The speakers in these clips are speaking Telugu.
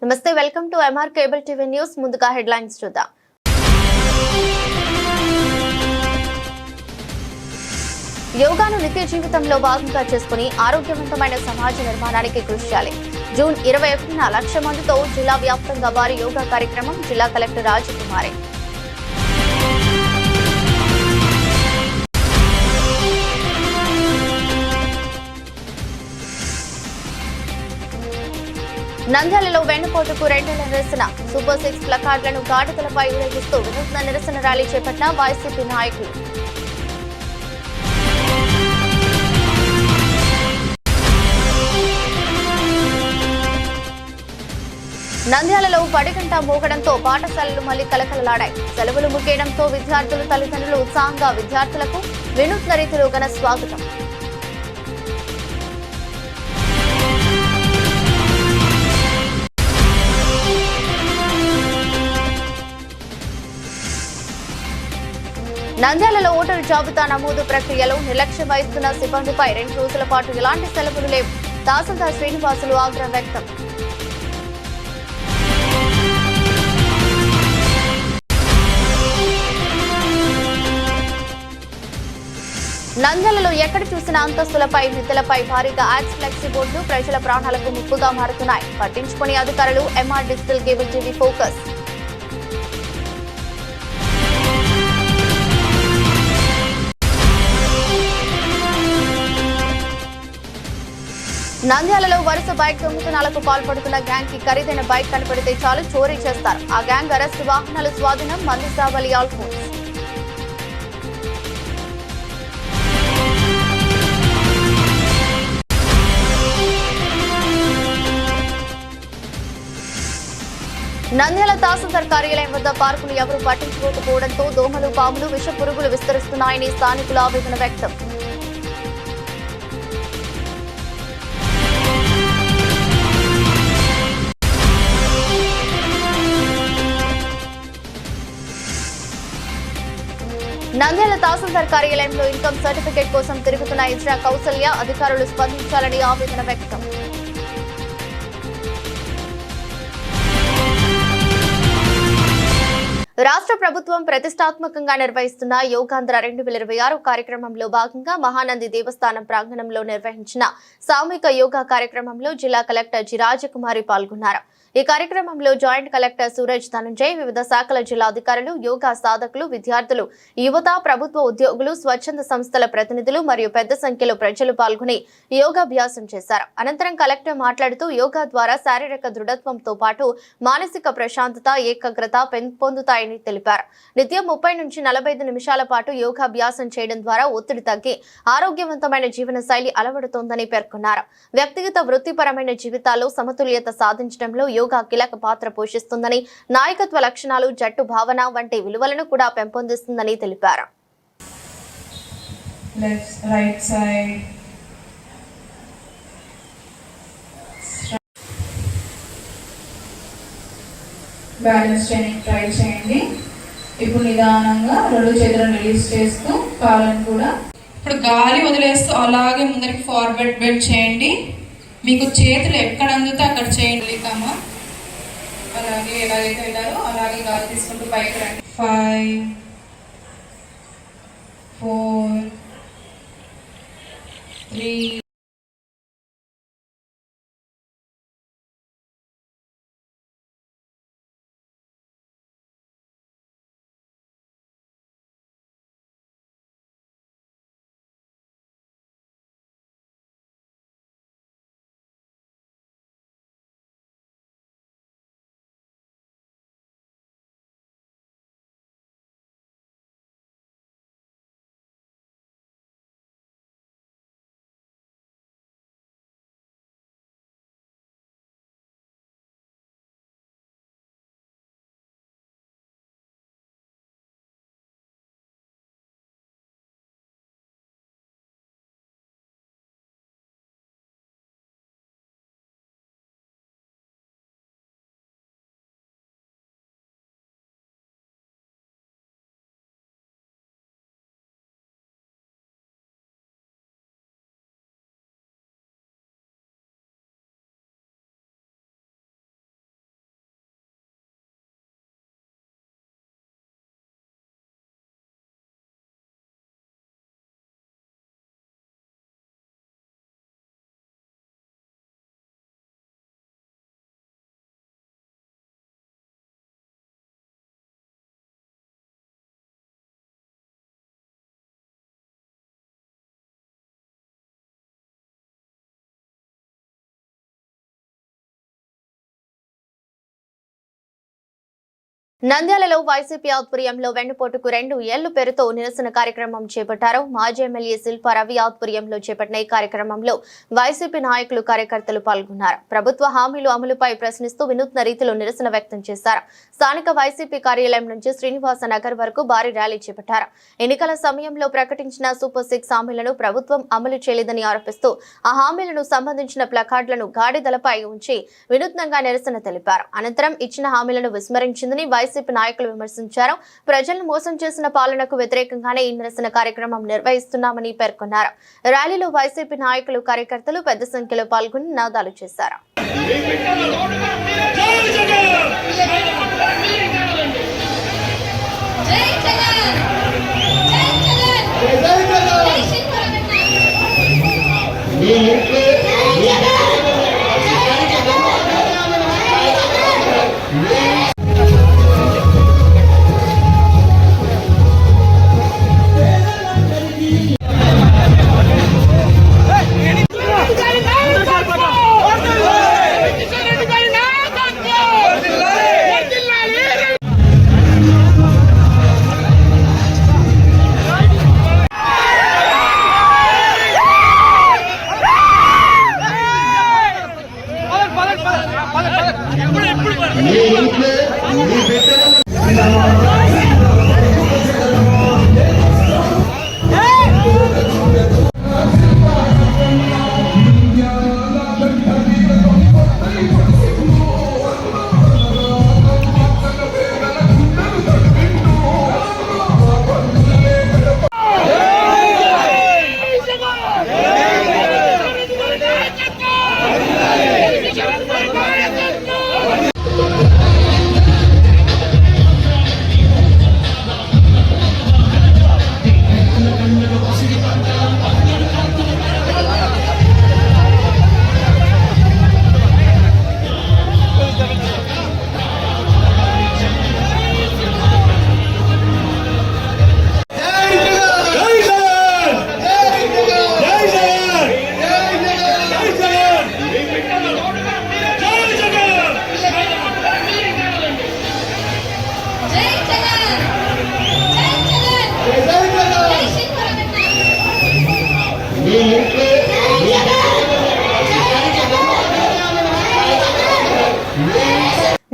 నమస్తే, welcome to MR cable TV news. ముందుగా హెడ్లైన్స్ చూద్దాం. యోగాను నిత్య జీవితంలో భాగంగా చేసుకుని ఆరోగ్యవంతమైన సమాజ నిర్మాణానికి కృషి చేయాలి. జూన్ 21న 1,00,000 మందితో జిల్లా వ్యాప్తంగా భారీ యోగా కార్యక్రమం. జిల్లా కలెక్టర్ రాజకుమారి. నంద్యాలలో వెన్నుపోటుకు 2 నెలల నిరసన. సూపర్ 6 ప్లకార్డులను గాడిదలపై ఊరేగిస్తూ వినూత్న నిరసన ర్యాలీ చేపట్టిన వైసీపీ నాయకులు. నంద్యాలలో పడిగంట మోగడంతో పాఠశాలలు మళ్లీ కలకలలాడాయి. సెలవులు ముగియడంతో విద్యార్థులు తల్లిదండ్రులు ఉత్సాహంగా విద్యార్థులకు వినూత్న రీతిలో ఘన స్వాగతం. నంద్యాలలో ఓటరు జాబితా నమోదు ప్రక్రియలో నిర్లక్ష్యం వహిస్తున్న సిబ్బందిపై 2 రోజుల పాటు ఎలాంటి సెలవులు లేవు. తహసీల్దార్ శ్రీనివాసులు ఆగ్రహం వ్యక్తం. నంద్యాలలో ఎక్కడ చూసిన అంతస్తులపై మిద్దెలపై భారీగా యాక్స్ ఫ్లెక్సీ బోర్డులు ప్రజల ప్రాణాలకు ముప్పుగా మారుతున్నాయి. పట్టించుకునే అధికారులు. MR digital cable TV focus. నంద్యాలలో వరుస బైక్ దొంగతనాలకు పాల్పడుతున్న గ్యాంగ్ కి ఖరీదైన బైక్ కనపడితే చాలు చోరీ చేస్తారు. ఆ గ్యాంగ్ అరెస్ట్, వాహనాలు స్వాధీనం. మంది సావలి ఆల్ఫోన్స్. నంద్యాల తహసీల్దార్ కార్యాలయం వద్ద పార్కులు ఎవరూ పట్టించుకోకపోవడంతో దోమలు, పాములు, విష పురుగులు విస్తరిస్తున్నాయని స్థానికులు ఆవేదన వ్యక్తం. నంద్యాల తహసీల్దార్ కార్యాలయంలో ఇన్కమ్ సర్టిఫికేట్ కోసం తిరుగుతున్న ఇజ్రా కౌసల్య అధికారులు స్పందించాలని ఆవేదన వ్యక్తం. రాష్ట్ర ప్రభుత్వం ప్రతిష్టాత్మకంగా నిర్వహిస్తున్న యోగాంధ్ర 2026 కార్యక్రమంలో భాగంగా మహానంది దేవస్థానం ప్రాంగణంలో నిర్వహించిన సామూహిక యోగా కార్యక్రమంలో జిల్లా కలెక్టర్ జి. రాజకుమారి పాల్గొన్నారు. ఈ కార్యక్రమంలో జాయింట్ కలెక్టర్ సూరజ్ ధనంజయ్, వివిధ శాఖల జిల్లా అధికారులు, యోగా సాధకులు, విద్యార్థులు, యువత, ప్రభుత్వ ఉద్యోగులు, స్వచ్ఛంద సంస్థల ప్రతినిధులు మరియు పెద్ద సంఖ్యలో ప్రజలు పాల్గొని యోగాభ్యాసం చేశారు. అనంతరం కలెక్టర్ మాట్లాడుతూ యోగా ద్వారా శారీరక దృఢత్వంతో పాటు మానసిక ప్రశాంతత, ఏకాగ్రత పెంపొందుతాయని తెలిపారు. నిత్యం 30 నుంచి 45 నిమిషాల పాటు యోగాభ్యాసం చేయడం ద్వారా ఒత్తిడి తగ్గి ఆరోగ్యవంతమైన జీవన శైలి అలవడుతోందని పేర్కొన్నారు. వ్యక్తిగత, వృత్తిపరమైన జీవితాల్లో సమతుల్యత సాధించడంలో యోగా కీలక పాత్ర పోషిస్తుందని, నాయకత్వ లక్షణాలు, జట్టు భావన వంటి విలువలను కూడా పెంపొందిస్తుందని తెలిపారు. బ్యాలెన్స్ చేయడానికి ట్రై చేయండి. ఇప్పుడు నిదానంగా 2 చేతులను రిలీజ్ చేస్తూ కాళ్ళను కూడా ఇప్పుడు గాలి వదిలేస్తూ అలాగే ముందరికి ఫార్వర్డ్ బెండ్ చేయండి. మీకు చేతులు ఎక్కడ అందుతో అక్కడ చేయండి. అలాగే ఎలాగైతే వెళ్ళారో అలాగే గాలి తీసుకుంటూ పైకి రండి. 5 4 3 నంద్యాలలో వైసీపీ ఆధ్వర్యంలో వెన్నుపోటుకు 2 ఏళ్లు పేరుతో నిరసన కార్యక్రమం చేపట్టారు. మాజీ ఎమ్మెల్యే శిల్పా రవి ఆధ్వర్యంలో చేపట్టిన ఈ కార్యక్రమంలో వైసీపీ నాయకులు కార్యకర్తలు పాల్గొన్నారు. ప్రభుత్వ హామీలు అమలుపై ప్రశ్నిస్తూ వినూత్న రీతిలో నిరసన వ్యక్తం చేశారు. స్థానిక వైసీపీ కార్యాలయం నుంచి శ్రీనివాస నగర్ వరకు భారీ ర్యాలీ చేపట్టారు. ఎన్నికల సమయంలో ప్రకటించిన సూపర్ 6 హామీలను ప్రభుత్వం అమలు చేయలేదని ఆరోపిస్తూ ఆ హామీలను సంబంధించిన ప్లకార్డులను గాడిదలపై ఉంచి వినూత్నంగా నిరసన తెలిపారు. అనంతరం ఇచ్చిన హామీలను విస్మరించిందని వైసీపీ నాయకులు విమర్శించారు. ప్రజలను మోసం చేసిన పాలనకు వ్యతిరేకంగానే ఈ నిరసన కార్యక్రమం నిర్వహిస్తున్నామని పేర్కొన్నారు. ర్యాలీలో వైసీపీ నాయకులు కార్యకర్తలు పెద్ద సంఖ్యలో పాల్గొని నినాదాలు చేశారు.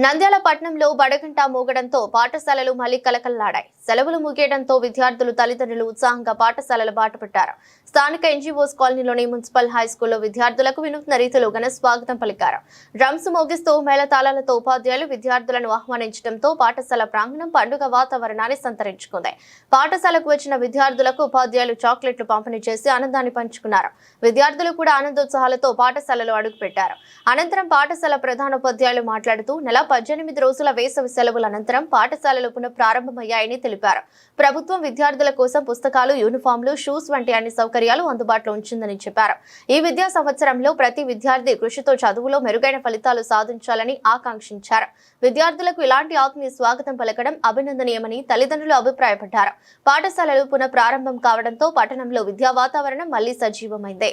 నంద్యాల పట్టణంలో బడగంట మోగడంతో పాఠశాలలు మళ్లీ కలకల్లాడాయి. సెలవులు ముగియడంతో విద్యార్థులు తల్లిదండ్రులు ఉత్సాహంగా పాఠశాలల బాట పట్టారు. స్థానిక ఎన్జీఓస్ కాలనీలోని మున్సిపల్ హైస్కూల్లో విద్యార్థులకు వినూత్న రీతిలో ఘన స్వాగతం పలికారు. డ్రమ్స్ మోగిస్తూ మేళతాళాలతో ఉపాధ్యాయులు విద్యార్థులను ఆహ్వానించడంతో పాఠశాల ప్రాంగణం పండుగ వాతావరణాన్ని సంతరించుకుంది. పాఠశాలకు వచ్చిన విద్యార్థులకు ఉపాధ్యాయులు చాక్లెట్లు పంపిణీ చేసి ఆనందాన్ని పంచుకున్నారు. విద్యార్థులు కూడా ఆనందోత్సాహాలతో పాఠశాలలో అడుగుపెట్టారు. అనంతరం పాఠశాల ప్రధానోపాధ్యాయులు మాట్లాడుతూ నెల 18 రోజుల వేసవి సెలవుల అనంతరం పాఠశాలలు పునఃప్రారంభమయ్యాయని తెలిపారు. ప్రభుత్వం విద్యార్థుల కోసం పుస్తకాలు, యూనిఫామ్లు, షూస్ వంటి అన్ని సౌకర్యాలు అందుబాటులో ఉంచిందని చెప్పారు. ఈ విద్యా సంవత్సరంలో ప్రతి విద్యార్థి కృషితో చదువులో మెరుగైన ఫలితాలు సాధించాలని ఆకాంక్షించారు. విద్యార్థులకు ఇలాంటి ఆత్మీయ స్వాగతం పలకడం అభినందనీయమని తల్లిదండ్రులు అభిప్రాయపడ్డారు. పాఠశాలలు పునఃప్రారంభం కావడంతో పట్టణంలో విద్యా వాతావరణం మళ్లీ సజీవమైంది.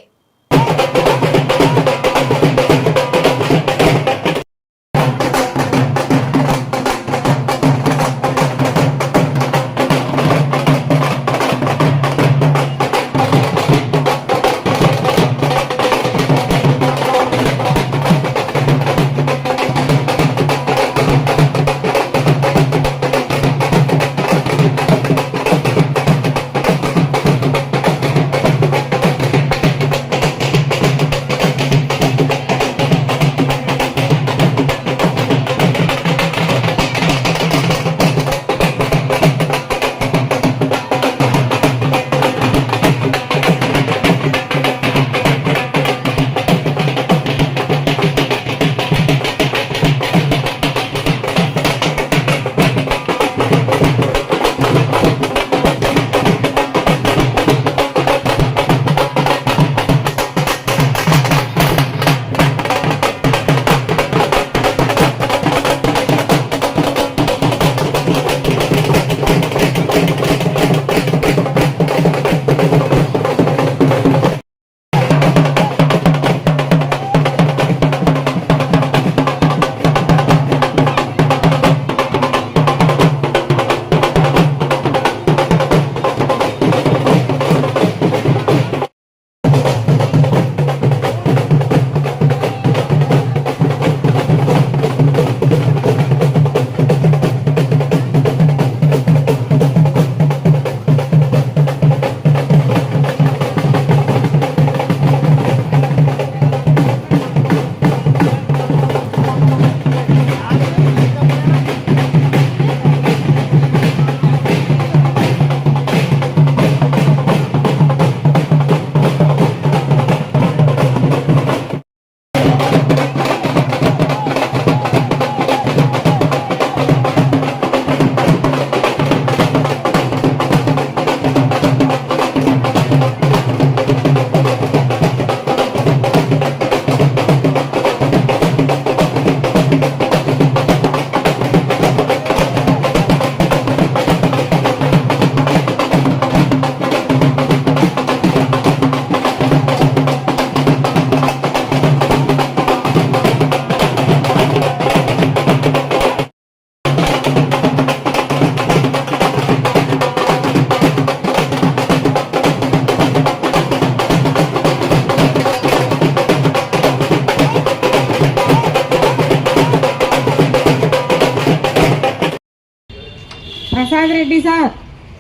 ప్రసాద్ రెడ్డి సార్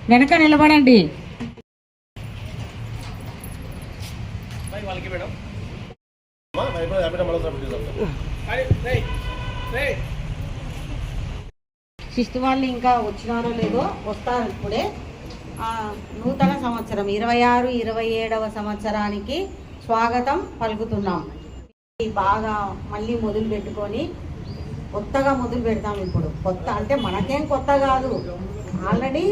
వెనక నిలబడండి. శిస్తు వాళ్ళు ఇంకా వచ్చినారో లేదో, వస్తారు ఇప్పుడే. నూతన సంవత్సరం 26-27వ సంవత్సరానికి స్వాగతం పలుకుతున్నాం. బాగా మళ్ళీ మొదలు పెట్టుకొని కొత్తగా మొదలు పెడతాం. ఇప్పుడు కొత్త అంటే మనకేం కొత్త కాదు, ఆల్రెడీ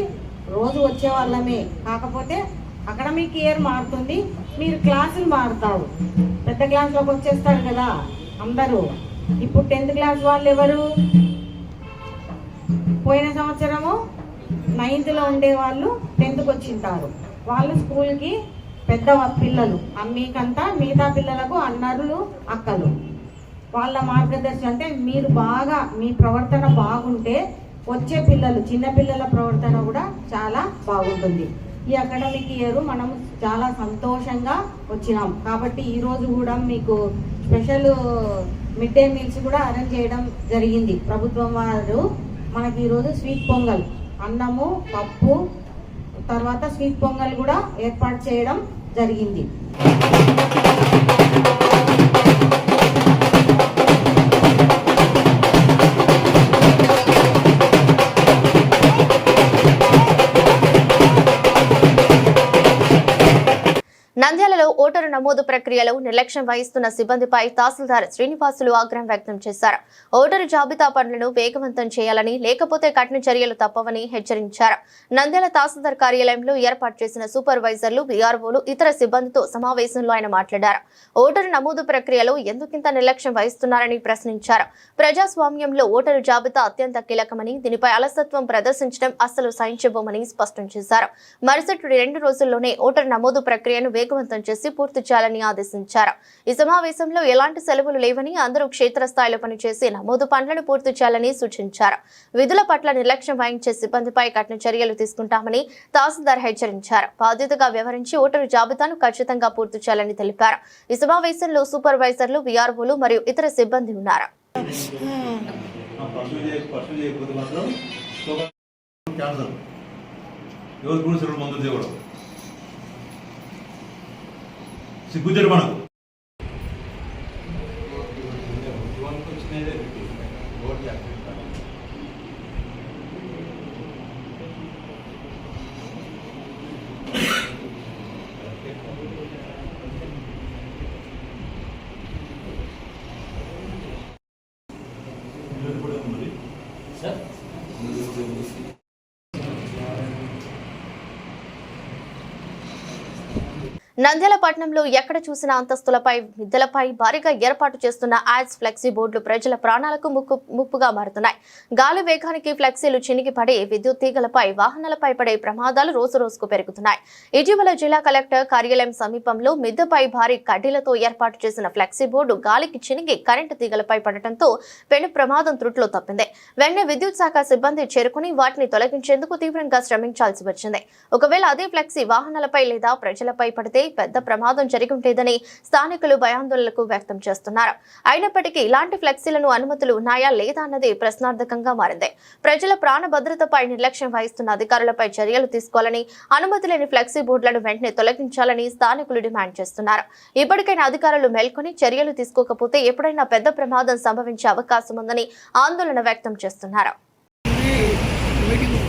రోజు వచ్చే వాళ్ళమే. కాకపోతే అకాడమిక్ ఇయర్ మారుతుంది, మీరు క్లాసులు మారుతారు. పెద్ద క్లాస్లోకి వచ్చేస్తారు కదా అందరూ. ఇప్పుడు 10th క్లాస్ వాళ్ళు ఎవరు? పోయిన సంవత్సరము 9th ఉండేవాళ్ళు 10th వచ్చింటారు. వాళ్ళు స్కూల్కి పెద్ద పిల్లలు, మీకంతా మిగతా పిల్లలకు అన్నలు అక్కలు. వాళ్ళ మార్గదర్శనం అంటే మీరు బాగా మీ ప్రవర్తన బాగుంటే వచ్చే పిల్లలు చిన్నపిల్లల ప్రవర్తన కూడా చాలా బాగుంటుంది. ఈ అకాడమిక్ ఇయర్ మనం చాలా సంతోషంగా వచ్చినాం. కాబట్టి ఈరోజు కూడా మీకు స్పెషల్ మిడ్ డే మీల్స్ కూడా అరేంజ్ చేయడం జరిగింది ప్రభుత్వం వారు. మనకి ఈరోజు స్వీట్ పొంగల్, అన్నము పప్పు తర్వాత స్వీట్ పొంగల్ కూడా ఏర్పాటు చేయడం జరిగింది. నంద్యాలలో ఓటరు నమోదు ప్రక్రియలో నిర్లక్ష్యం వహిస్తున్న సిబ్బందిపై తహసీల్దార్ శ్రీనివాసులు ఆగ్రహం వ్యక్తం చేశారు. ఓటరు జాబితా పనులను వేగవంతం చేయాలని, లేకపోతే కఠిన చర్యలు తప్పవని హెచ్చరించారు. నంద్యాల తహసీల్దార్ కార్యాలయంలో ఏర్పాటు చేసిన సూపర్వైజర్లు, బీఆర్ఓలు, ఇతర సిబ్బందితో సమావేశంలో ఆయన మాట్లాడారు. ఓటరు నమోదు ప్రక్రియలో ఎందుకింత నిర్లక్ష్యం వహిస్తున్నారని ప్రశ్నించారు. ప్రజాస్వామ్యంలో ఓటరు జాబితా అత్యంత కీలకమని, దీనిపై అలసత్వం ప్రదర్శించడం అస్సలు సహించబోమని స్పష్టం చేశారు. మరుసటి 2 రోజుల్లోనే ఓటరు నమోదు ప్రక్రియను వేగవంతం చేసి పూర్తి చేయాలని ఆదేశించారు. ఈ సమావేశంలో ఎలాంటి సెలవులు లేవని, అందరూ క్షేత్రస్థాయిలో పనిచేసి నమోదు పనులను పూర్తి చేయాలని సూచించారు. విధుల పట్ల నిర్లక్ష్యం వహించే సిబ్బందిపై కఠిన చర్యలు తీసుకుంటామని తహసీల్దార్ హెచ్చరించారు. బాధ్యతగా వ్యవహరించి ఓటరు జాబితాను ఖచ్చితంగా పూర్తి చేయాలని తెలిపారు. ఈ సమావేశంలో సూపర్వైజర్లు, వీఆర్ఓలు మరియు ఇతర సిబ్బంది ఉన్నారు. సిగ్గుజరు మనకు నంద్యాల పట్టణంలో ఎక్కడ చూసిన అంతస్తులపై, మిద్దెలపై భారీగా ఏర్పాటు చేస్తున్న యాడ్స్, ఫ్లెక్సీ బోర్డులు ప్రజల ప్రాణాలకు ముప్పుగా మారుతున్నాయి. గాలి వేగానికి ఫ్లెక్సీలు చినిగి పడి విద్యుత్ తీగలపై, వాహనాలపై పడే ప్రమాదాలు రోజురోజుకు పెరుగుతున్నాయి. ఇటీవల జిల్లా కలెక్టర్ కార్యాలయం సమీపంలో మిద్దెపై భారీ కడ్డీలతో ఏర్పాటు చేసిన ఫ్లెక్సీ బోర్డు గాలికి చినిగి కరెంటు తీగలపై పడటంతో పెను ప్రమాదం త్రుట్లో తప్పింది. వెంటనే విద్యుత్ శాఖ సిబ్బంది చేరుకుని వాటిని తొలగించేందుకు తీవ్రంగా శ్రమించాల్సి వచ్చింది. ఒకవేళ అదే ఫ్లెక్సీ వాహనాలపై లేదా ప్రజలపై పడితే పెద్ద ప్రమాదం జరిగుంటేదని స్థానికులు భయాందోళనకు వ్యక్తం చేస్తున్నారు. అయినప్పటికీ ఇలాంటి ఫ్లెక్సీలను అనుమతులు ఉన్నాయా లేదా అన్నది ప్రశ్నార్థకంగా మారింది. ప్రజల ప్రాణ భద్రతపై నిర్లక్ష్యం వహిస్తున్న అధికారులపై చర్యలు తీసుకోవాలని, అనుమతి లేని ఫ్లెక్సీ బోర్డులను వెంటనే తొలగించాలని స్థానికులు డిమాండ్ చేస్తున్నారు. ఇప్పటికైనా అధికారులు మేల్కొని చర్యలు తీసుకోకపోతే ఎప్పుడైనా పెద్ద ప్రమాదం సంభవించే అవకాశం ఉందని ఆందోళన వ్యక్తం చేస్తున్నారు. Thank you.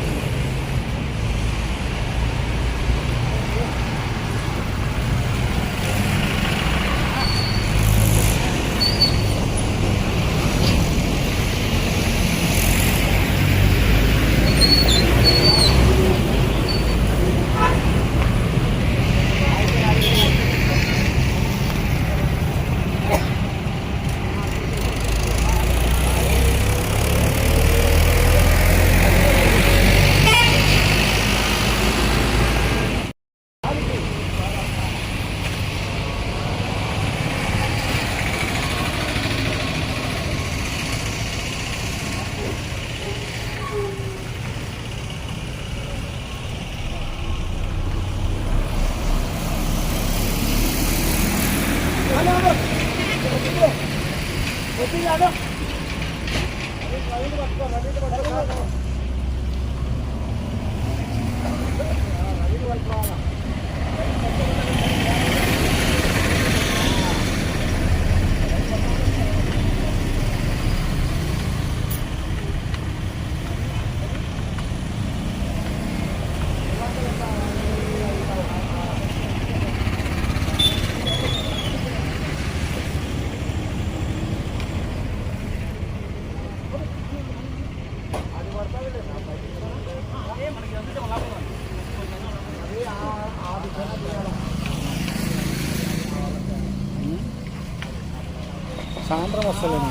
సాయంత్రం వస్తలేదు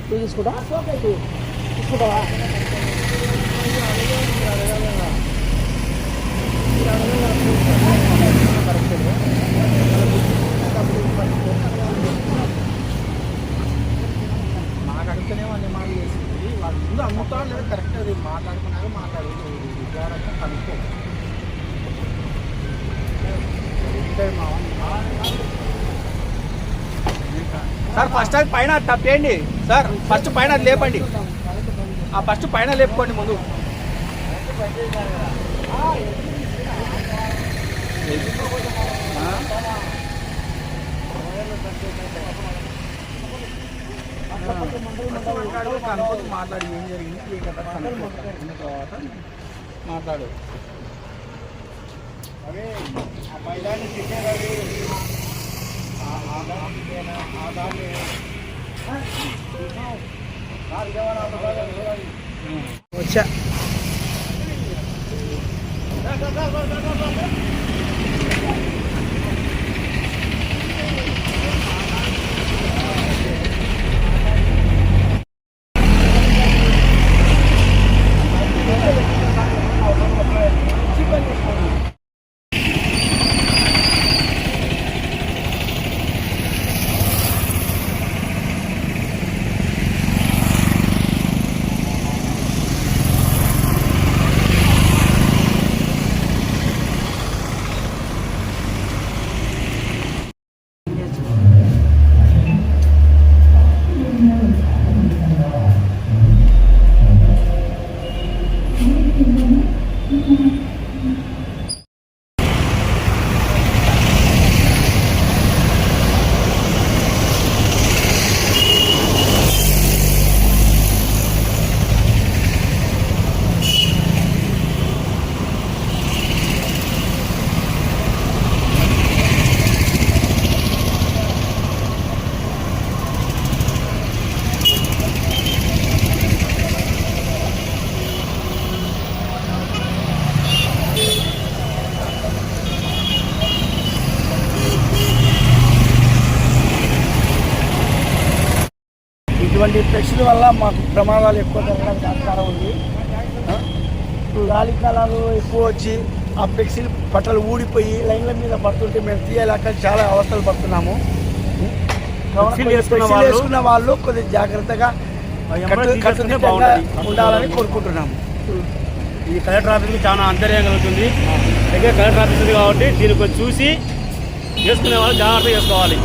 తీసుకుంటా తీసుకుంటావా నాకు అడిగితేనే వాళ్ళు మాటలు చేసింది వాళ్ళు ముందు అమ్ముతా లేదు కరెక్ట్ అది మాట్లాడుకున్నాక మాట్లాడేది కనుక్కో సార్ ఫస్ట్ అది పైన తప్పేయండి సార్ ఫస్ట్ పైన అది లేపండి ఆ ఫస్ట్ పైన లేపుకోండి ముందు మాట్లాడి ఏం జరిగింది ఏ కథ కనుక్కున్న తర్వాత మాట్లాడు అదే ఆ మైదాన్ని తిట్టేది వచ్చా ఇటువంటి ఫ్లెక్స్ల వల్ల మాకు ప్రమాదాలు ఎక్కువ జరగడానికి ఆస్కారం ఉంది. గాలి కాలాలు ఎక్కువ వచ్చి ఆ ఫ్లెక్సీలు పట్టలు ఊడిపోయి లైన్ల మీద పడుతుంటే మేము తీయలేక చాలా అవస్థలు పడుతున్నాము. వేసుకున్న వాళ్ళు కొద్దిగా జాగ్రత్తగా ఉండాలని కోరుకుంటున్నాము. ఈ కలెక్టర్ ఆఫీస్కి చాలా అంతర్యం కలుగుతుంది. దగ్గర కలెక్టర్ ఆఫీస్ ఉంది కాబట్టి దీన్ని కొంచెం చూసి చేసుకునే వాళ్ళు జాగ్రత్త చేసుకోవాలి.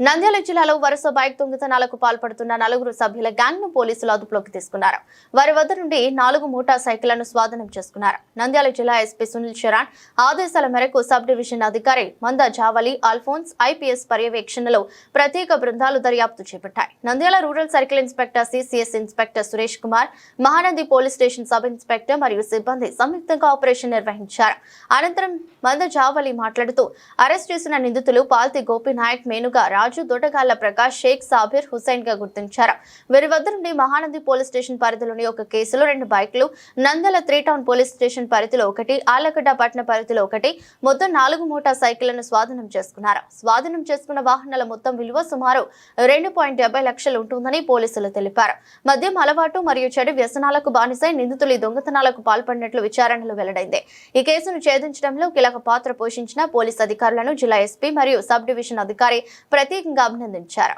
నంద్యాల జిల్లాలో వరుస బైక్ దొంగతనాలకు పాల్పడుతున్న 4 సభ్యుల గ్యాంగ్ ను పోలీసులు అదుపులోకి తీసుకున్నారు. వారి వద్ద నుండి 4 మోటార్ సైకిళ్లను స్వాధీనం చేసుకున్నారు. నంద్యాల జిల్లా ఎస్పీ సునీల్ చరణ్ ఆదేశాల మేరకు సబ్ డివిజన్ అధికారి మంద జావలి అల్ఫోన్స్ ఐపీఎస్ పర్యవేక్షణలో ప్రత్యేక బృందాలు దర్యాప్తు చేపట్టాయి. Nandyal rural circle inspector CCS inspector Suresh Kumar, Mahanandi police station sub inspector మరియు సిబ్బంది సంయుక్తంగా ఆపరేషన్ నిర్వహించారు. అనంతరం మంద జావలి మాట్లాడుతూ అరెస్ట్ చేసిన నిందితులు పాల్తి గోపినాయక్, మేనుగా రాజు, దొడగాళ్ల ప్రకాష్, షేక్ సాబిర్ హుసైన్ గా గుర్తించారు. వీరి వద్ద నుండి మహానంది పోలీస్ స్టేషన్ పరిధిలోని ఒక కేసులో 2 బైక్లు, నంద్యాల 3 టౌన్ పోలీస్ స్టేషన్ పరిధిలో 1, ఆలగడ్డ పట్టణ పరిధిలో 1, మొత్తం 4 మోటార్ సైకిళ్లను స్వాధీనం చేసుకున్నారు. స్వాధీనం చేసుకున్న వాహనాల మొత్తం విలువ సుమారు 2.70 లక్షలు ఉంటుందని పోలీసులు తెలిపారు. మద్యం అలవాటు మరియు చెడు వ్యసనాలకు బానిసై నిందితులు ఈ దొంగతనాలకు పాల్పడినట్లు విచారణలో వెల్లడైంది. ఈ కేసును ఛేదించడంలో కీలక పాత్ర పోషించిన పోలీస్ అధికారులను జిల్లా ఎస్పీ మరియు సబ్ డివిజన్ అధికారి ప్రత్యేకంగా అభినందించారు.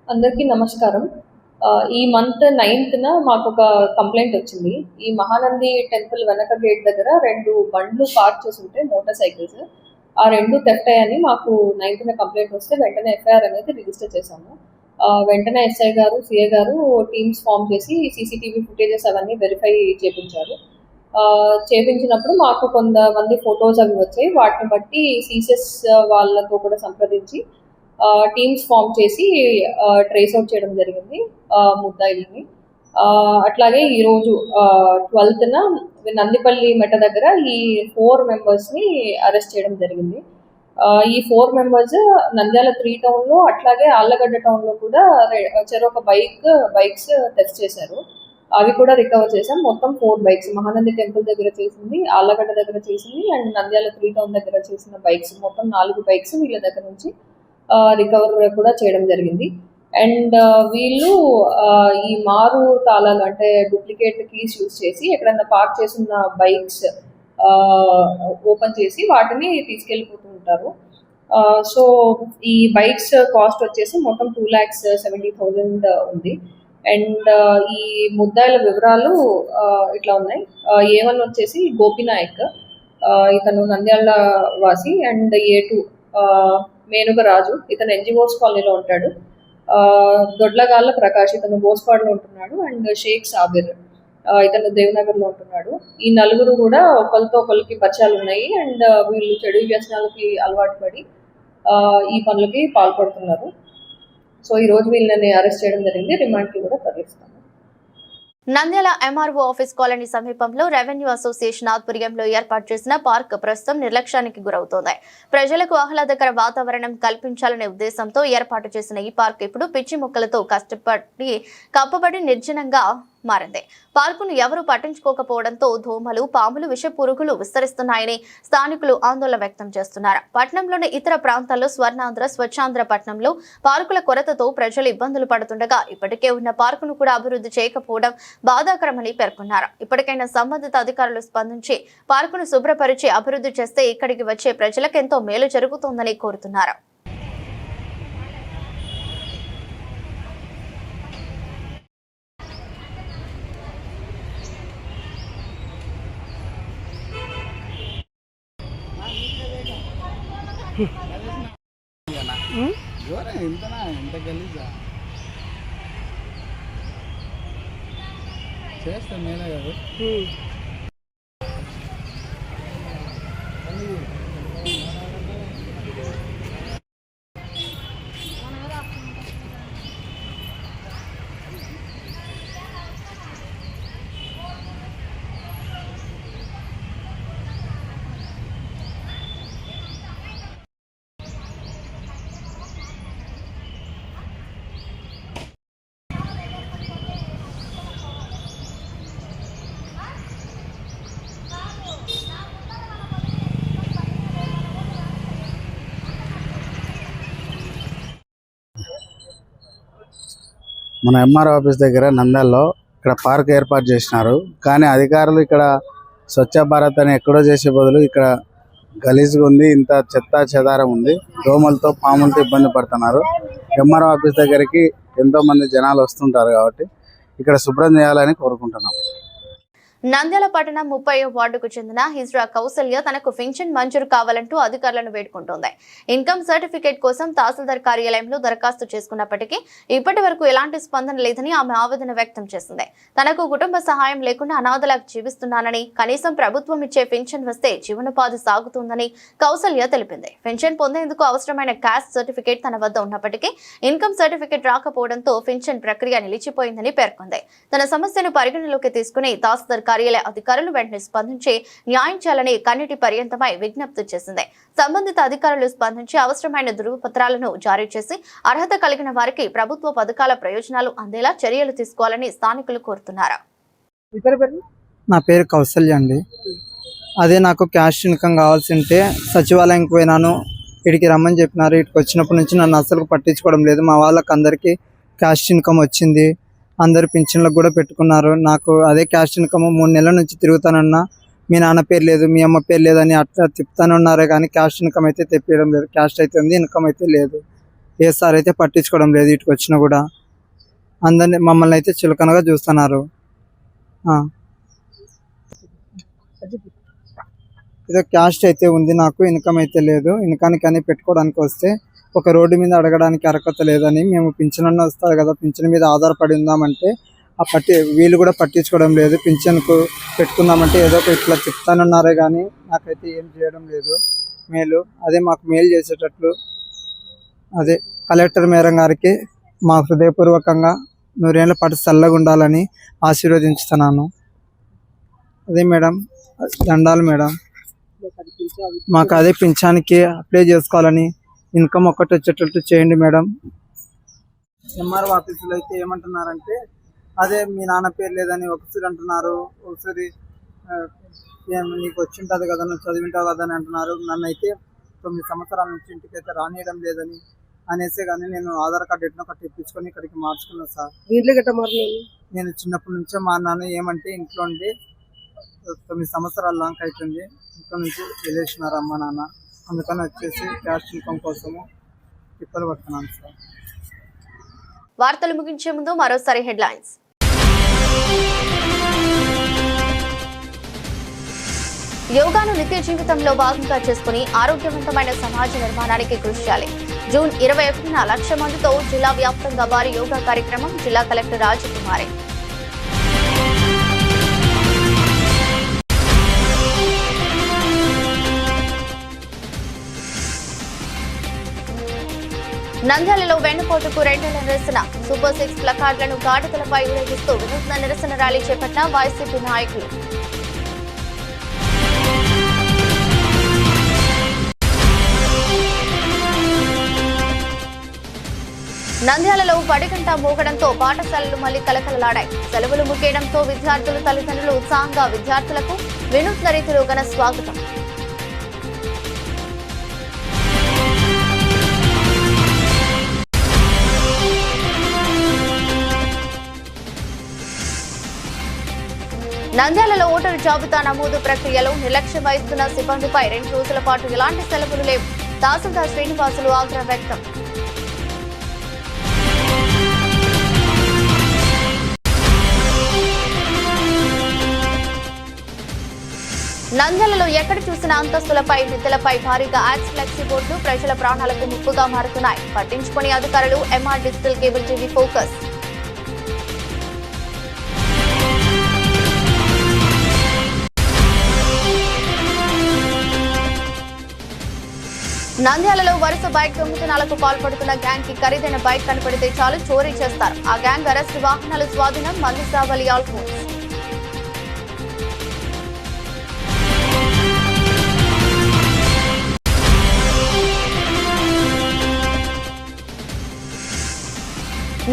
అందరికీ నమస్కారం. ఈ మంత్ 9th మాకు ఒక కంప్లైంట్ వచ్చింది. ఈ మహానంది టెంపుల్ వెనక గేట్ దగ్గర 2 బండ్లు పార్క్ చేసి ఉంటే మోటార్ సైకిల్స్, ఆ 2 థెఫ్ట్ అయ్యాయని మాకు 9th కంప్లైంట్ వస్తే వెంటనే ఎఫ్ఐఆర్ అనేది రిజిస్టర్ చేశాము. వెంటనే ఎస్ఐ గారు, సిఐ గారు టీమ్స్ ఫామ్ చేసి సీసీటీవీ ఫుటేజెస్ అవన్నీ వెరిఫై చేయించారు. చేయించినప్పుడు మాకు కొంతమంది ఫొటోస్ అవి వచ్చాయి. వాటిని బట్టి సీసెస్ వాళ్ళతో కూడా సంప్రదించి టీమ్స్ ఫామ్ చేసి ట్రేస్ అవుట్ చేయడం జరిగింది ముద్దాయిల్ని. అట్లాగే ఈరోజు 12th నందిపల్లి మెట దగ్గర ఈ 4 మెంబర్స్ని అరెస్ట్ చేయడం జరిగింది. ఈ 4 మెంబర్స్ నంద్యాల 3 టౌన్లో అట్లాగే ఆళ్లగడ్డ టౌన్లో కూడా చెరొక బైక్స్ టెస్ట్ చేశారు. అవి కూడా రికవర్ చేశాం. మొత్తం 4 బైక్స్ మహానంది టెంపుల్ దగ్గర చేసింది, ఆళ్లగడ్డ దగ్గర చేసింది అండ్ నంద్యాల 3 టౌన్ దగ్గర చేసిన బైక్స్, మొత్తం 4 బైక్స్ వీళ్ళ దగ్గర నుంచి రికవర్ కూడా చేయడం జరిగింది. అండ్ వీళ్ళు ఈ మారు తాళాలు అంటే డూప్లికేట్ కీస్ యూజ్ చేసి ఎక్కడన్నా పార్క్ చేసిన బైక్స్ ఓపెన్ చేసి వాటిని తీసుకెళ్ళిపోతుంటారు. సో ఈ బైక్స్ కాస్ట్ వచ్చేసి మొత్తం 2,70,000 ఉంది. అండ్ ఈ ముద్దాయిల వివరాలు ఇట్లా ఉన్నాయి. A1 వచ్చేసి గోపినాయక్, ఇతను నంద్యాల వాసి. అండ్ A2 మేనుగ రాజు, ఇతను ఎన్జిఓస్ కాలనీలో ఉంటాడు. దొడ్లగాళ్ళ ప్రకాష్, ఇతను బోస్పాడ్లో ఉంటున్నాడు. అండ్ షేక్ సాబిర్, ఇతను దేవనగర్లో ఉంటున్నాడు. ఈ 4 కూడా ఒకరితో ఒకరికి పరిచయాలు ఉన్నాయి. అండ్ వీళ్ళు చెడు వ్యసనాలకి అలవాటు పడి ఈ పనులకి పాల్పడుతున్నారు. సో ఈరోజు వీళ్ళని అరెస్ట్ చేయడం జరిగింది. రిమాండ్కి కూడా తరలిస్తాము. నంద్యాల ఎంఆర్ఓ ఆఫీస్ కాలనీ సమీపంలో రెవెన్యూ అసోసియేషన్ ఆధ్వర్యంలో ఏర్పాటు చేసిన పార్క్ ప్రస్తుతం నిర్లక్ష్యానికి గురవుతోంది. ప్రజలకు ఆహ్లాదకర వాతావరణం కల్పించాలనే ఉద్దేశంతో ఏర్పాటు చేసిన ఈ పార్క్ ఇప్పుడు పిచ్చి మొక్కలతో కప్పబడి నిర్జనంగా మారింది. పార్కును ఎవరూ పట్టించుకోకపోవడంతో దోమలు, పాములు, విష పురుగులు విస్తరిస్తున్నాయని స్థానికులు ఆందోళన వ్యక్తం చేస్తున్నారు. పట్టణంలోని ఇతర ప్రాంతాల్లో స్వర్ణాంధ్ర, స్వచ్ఛాంధ్ర పట్టణంలో పార్కుల కొరతతో ప్రజలు ఇబ్బందులు పడుతుండగా ఇప్పటికే ఉన్న పార్కును కూడా అభివృద్ధి చేయకపోవడం బాధాకరమని పేర్కొన్నారు. ఇప్పటికైనా సంబంధిత అధికారులు స్పందించి పార్కును శుభ్రపరిచి అభివృద్ధి చేస్తే ఇక్కడికి వచ్చే ప్రజలకు ఎంతో మేలు జరుగుతుందని కోరుతున్నారు. ఎంత గలీజా చేస్తాను నేనే కదా. మన ఎంఆర్ఓ ఆఫీస్ దగ్గర నంద్యాలలో ఇక్కడ పార్క్ ఏర్పాటు చేసినారు. కానీ అధికారులు ఇక్కడ స్వచ్ఛ భారత్ అని ఎక్కడో చేసే బదులు ఇక్కడ గలీజ్గా ఉంది, ఇంత చెత్త చెదారం ఉంది, దోమలతో పాములతో ఇబ్బంది పడుతున్నారు. ఎంఆర్ఓ ఆఫీస్ దగ్గరికి ఎంతో మంది జనాలు వస్తుంటారు కాబట్టి ఇక్కడ శుభ్రం చేయాలని కోరుకుంటున్నాం. నంద్యాల పట్టణం 30వ వార్డుకు చెందిన హిజ్రా కౌసల్య తనకు పింఛన్ మంజూరు కావాలంటూ అధికారులను వేడుకుంటోంది. ఇన్కమ్ సర్టిఫికేట్ కోసం తహసీల్దార్ కార్యాలయంలో దరఖాస్తు చేసుకున్నప్పటికీ ఇప్పటి వరకు ఎలాంటి స్పందన లేదని ఆమె ఆవేదన వ్యక్తం చేసింది. తనకు కుటుంబ సహాయం లేకుండా అనాథలాగా జీవిస్తున్నానని, కనీసం ప్రభుత్వం ఇచ్చే పింఛన్ వస్తే జీవనోపాధి సాగుతుందని కౌసల్య తెలిపింది. పింఛన్ పొందేందుకు అవసరమైన క్యాస్ట్ సర్టిఫికేట్ తన వద్ద ఉన్నప్పటికీ ఇన్కమ్ సర్టిఫికేట్ రాకపోవడంతో పింఛన్ ప్రక్రియ నిలిచిపోయిందని పేర్కొంది. తన సమస్యను పరిగణలోకి తీసుకుని తహసీల్దార్ కార్యాలయ అధికారులు వెంటనే స్పందించి న్యాయం చేయాలని కన్నీటి పర్యంతమై విజ్ఞప్తి చేసింది. సంబంధిత అధికారులు స్పందించి అవసరమైన ధృవపత్రాలను జారీ చేసి అర్హత కలిగిన వారికి ప్రభుత్వ పథకాల ప్రయోజనాలు అందేలా చర్యలు తీసుకోవాలని స్థానికులు కోరుతున్నారు. నా పేరు కౌసల్య అండి. అదే నాకు క్యాష్ ఇన్కమ్ కావాల్సి ఉంటే సచివాలయంకి పోయినాను, ఇక్కడికి రమ్మని చెప్పినారు. ఇక్కడికి వచ్చినప్పటి నుంచి నన్ను అసలు పట్టించుకోవడం లేదు. మా వాళ్ళకి అందరికీ క్యాష్ ఇన్కమ్ వచ్చింది, అందరు పింఛన్లకు కూడా పెట్టుకున్నారు. నాకు అదే క్యాష్ ఇన్కమ్ 3 నెలల నుంచి తిరుగుతానన్నా మీ నాన్న పేరు లేదు, మీ అమ్మ పేరు లేదని అట్లా తిప్పుతానున్నారే కానీ క్యాష్ ఇన్కమ్ అయితే తెప్పియడం లేదు. క్యాష్ అయితే ఉంది, ఇన్కమ్ అయితే లేదు. ఏ సార్ అయితే పట్టించుకోవడం లేదు. ఇటుకు వచ్చినా కూడా అందరినీ మమ్మల్ని అయితే చులకనగా చూస్తున్నారు. ఏదో క్యాస్ట్ అయితే ఉంది, నాకు ఇన్కమ్ అయితే లేదు. ఇన్కానికి అని పెట్టుకోవడానికి వస్తే ఒక రోడ్డు మీద అడగడానికి అర్హత లేదని, మేము పింఛన్ వస్తారు కదా, పింఛన్ మీద ఆధారపడి ఉందామంటే వీళ్ళు కూడా పట్టించుకోవడం లేదు. పింఛన్కు పెట్టుకుందామంటే ఏదో ఒక ఇట్లా చెప్తానున్నారే కానీ నాకైతే ఏం చేయడం లేదు మేలు. అదే మాకు మేలు చేసేటట్లు అదే కలెక్టర్ మేడం గారికి మా హృదయపూర్వకంగా 100 ఏళ్ల పాటు చల్లగా ఉండాలని ఆశీర్వదించుతున్నాను. అదే మేడం, దండాలు మేడం. మాకు అదే పింఛానికి అప్లై చేసుకోవాలని, ఇన్కమ్ ఒక్కటి వచ్చేటట్టు చేయండి మేడం. ఎంఆర్ఓ ఆఫీసులో అయితే ఏమంటున్నారంటే అదే మీ నాన్న పేరు లేదని ఒకసారి అంటున్నారు, ఒకసారి నీకు వచ్చింటుంది కదా, నువ్వు చదివింటావు కదా అని అంటున్నారు. నన్ను అయితే 9 సంవత్సరాల నుంచి ఇంటికి అయితే రానియడం లేదని అనేసి కానీ నేను ఆధార్ కార్డు ఎట్లా ఒకటి తెప్పించుకొని ఇక్కడికి మార్చుకున్నాను సార్. నేను చిన్నప్పటి నుంచే మారినాను. ఏమంటే ఇంట్లో ఉండి 9 సంవత్సరాల లాంక్ అవుతుంది, ఇంట్లో నుంచి వెళ్ళేసినారు అమ్మ నాన్న. అందుకని వచ్చేసి క్యాష్ ఇన్కమ్ కోసము తిప్పలు పడుతున్నాను సార్. వార్తలు ముగించే ముందు మరోసారి హెడ్లైన్స్. యోగాను నిత్య జీవితంలో భాగంగా చేసుకుని ఆరోగ్యవంతమైన సమాజ నిర్మాణానికి కృషి చేయాలి. జూన్ 21న 1,00,000 మందితో జిల్లా వ్యాప్తంగా భారీ యోగా కార్యక్రమం. జిల్లా కలెక్టర్ రాజకుమారి. నంద్యాలలో వెన్నుపోటుకు 2 ఏళ్ల నిరసన. సూపర్ 6 ప్లకార్డులను గాడిదలపై ఊరేగిస్తూ వినూత్న నిరసన ర్యాలీ చేపట్టిన వైసీపీ నాయకులు. నంద్యాలలో పడిగంట మోగడంతో పాఠశాలలు మళ్లీ కలకలలాడాయి. సెలవులు ముగియడంతో విద్యార్థులు, తల్లిదండ్రులు ఉత్సాహంగా విద్యార్థులకు వినూత్న రీతిలో ఘన స్వాగతం. నంద్యాలలో ఓటరు జాబితా నమోదు ప్రక్రియలో నిర్లక్ష్యం వహిస్తున్న సిబ్బందిపై 2 రోజుల పాటు ఎలాంటి సెలవులు లేవు. తహసీల్దార్ శ్రీనివాసులు ఆగ్రహం వ్యక్తం. నంద్యాలలో ఎక్కడ చూసిన అంతస్తులపై, మిద్దెలపై భారీగా యాక్స్ ఫ్లెక్సీ బోర్డులు ప్రజల ప్రాణాలకు ముప్పుగా మారుతున్నాయి. పట్టించుకునే అధికారులు. MR digital cable TV focus. నంద్యాలలో వరుస బైక్ దొంగతనాలకు పాల్పడుతున్న గ్యాంగ్ కి ఖరీదైన బైక్ కనపడితే చాలు చోరీ చేస్తారు. ఆ గ్యాంగ్ అరెస్టు, వాహనాలు స్వాధీనం. మందిసావలి ఆల్ఫోన్స్.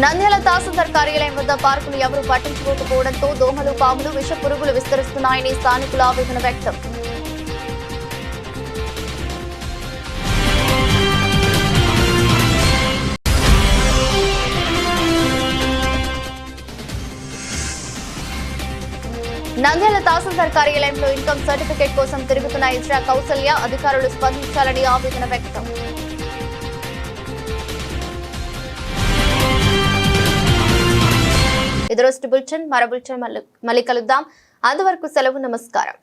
నంద్యాల తహసీల్దార్ కార్యాలయం వద్ద పార్కులు ఎవరూ పట్టించుకోకపోవడంతో దోమలు, పాములు, విష పురుగులు విస్తరిస్తున్నాయని స్థానికుల ఆవేదన వ్యక్తం. నంద్యాల తహసీల్దార్ కార్యాలయంలో ఇన్కమ్ సర్టిఫికేట్ కోసం తిరుగుతున్న ఇజ్రా కౌసల్య అధికారులు స్పందించాలని ఆవేదన వ్యక్తం. ఇది రోజు బులెటిన్. మరో బులెటిన్ మళ్ళీ కలుద్దాం. అంతవరకు సెలవు. నమస్కారం.